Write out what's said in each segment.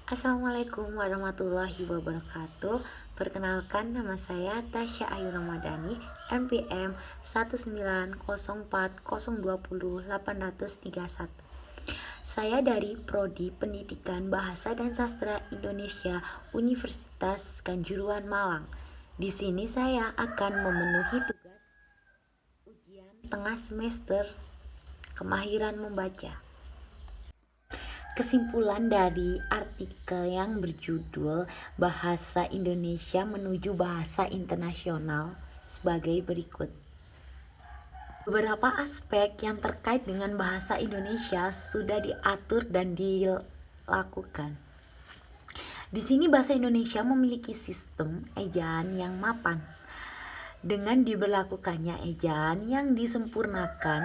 Assalamualaikum warahmatullahi wabarakatuh. Perkenalkan, nama saya Tasya Ayu Ramadhani, NPM 19040200831. Saya dari Prodi Pendidikan Bahasa dan Sastra Indonesia Universitas Kanjuruhan Malang. Di sini saya akan memenuhi tugas ujian tengah semester kemahiran membaca. Kesimpulan dari artikel yang berjudul Bahasa Indonesia menuju Bahasa Internasional sebagai berikut. Beberapa aspek yang terkait dengan bahasa Indonesia sudah diatur dan dilakukan. Di sini bahasa Indonesia memiliki sistem ejaan yang mapan. Dengan diberlakukannya ejaan yang disempurnakan,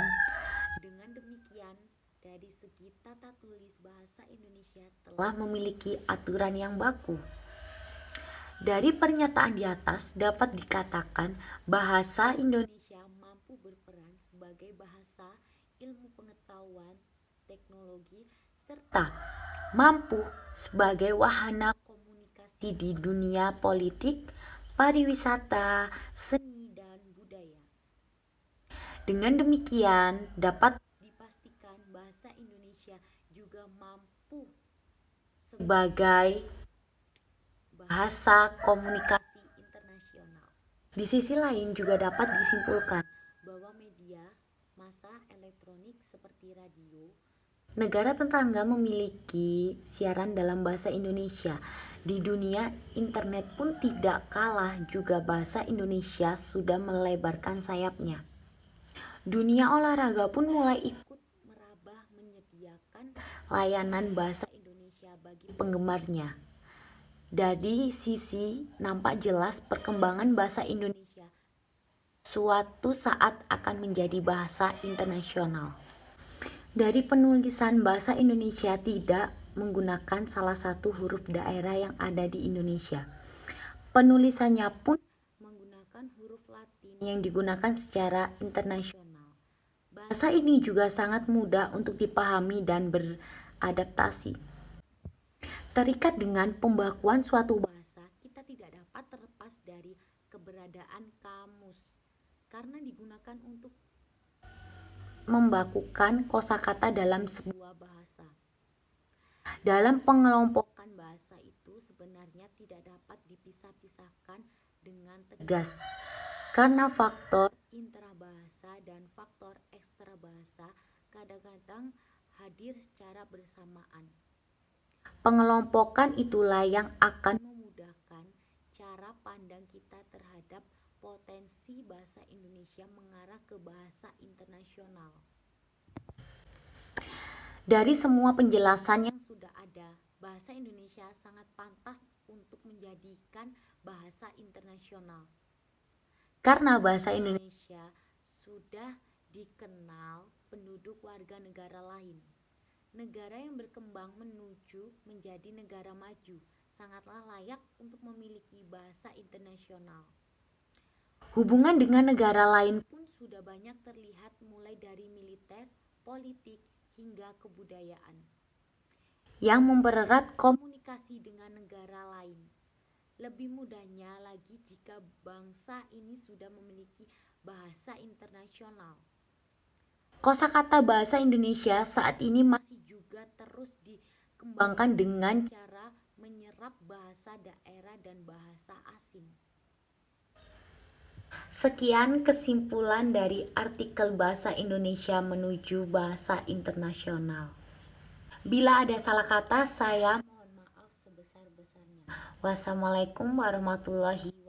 dengan demikian dari segi tata tulis bahasa Indonesia telah memiliki aturan yang baku. Dari pernyataan di atas dapat dikatakan bahasa Indonesia mampu berperan sebagai bahasa ilmu pengetahuan, teknologi, serta mampu sebagai wahana komunikasi di dunia politik, pariwisata, seni, dan budaya. Dengan demikian, dapat dipastikan bahasa Indonesia juga mampu sebagai bahasa komunikasi internasional. Di sisi lain juga dapat disimpulkan bahwa media massa elektronik seperti radio, negara tetangga memiliki siaran dalam bahasa Indonesia. Di dunia internet pun tidak kalah juga bahasa Indonesia sudah melebarkan sayapnya. Dunia olahraga pun mulai ikut merambah menyediakan layanan bahasa Indonesia bagi penggemarnya. Dari sisi nampak jelas perkembangan bahasa Indonesia suatu saat akan menjadi bahasa internasional. Dari penulisan bahasa Indonesia tidak menggunakan salah satu huruf daerah yang ada di Indonesia. Penulisannya pun menggunakan huruf Latin yang digunakan secara internasional. Bahasa ini juga sangat mudah untuk dipahami dan beradaptasi. Terikat dengan pembakuan suatu bahasa, kita tidak dapat terlepas dari keberadaan kamus karena digunakan untuk membakukan kosakata dalam sebuah bahasa. Dalam pengelompokan bahasa itu sebenarnya tidak dapat dipisah-pisahkan dengan tegas karena faktor intrabahasa dan faktor ekstrabahasa kadang-kadang hadir secara bersamaan. Pengelompokan itulah yang akan memudahkan cara pandang kita terhadap potensi bahasa Indonesia mengarah ke bahasa internasional. Dari semua penjelasan yang sudah ada, bahasa Indonesia sangat pantas untuk menjadikan bahasa internasional. Karena bahasa Indonesia sudah dikenal penduduk warga negara lain. Negara yang berkembang menuju menjadi negara maju sangatlah layak untuk memiliki bahasa internasional. Hubungan dengan negara lain pun sudah banyak terlihat mulai dari militer, politik, hingga kebudayaan yang mempererat komunikasi dengan negara lain. Lebih mudahnya lagi jika bangsa ini sudah memiliki bahasa internasional. Kosakata bahasa Indonesia saat ini masih juga terus dikembangkan dengan cara menyerap bahasa daerah dan bahasa asing. Sekian kesimpulan dari artikel Bahasa Indonesia menuju Bahasa Internasional. Bila ada salah kata, saya mohon maaf sebesar-besarnya. Wassalamualaikum warahmatullahi wabarakatuh.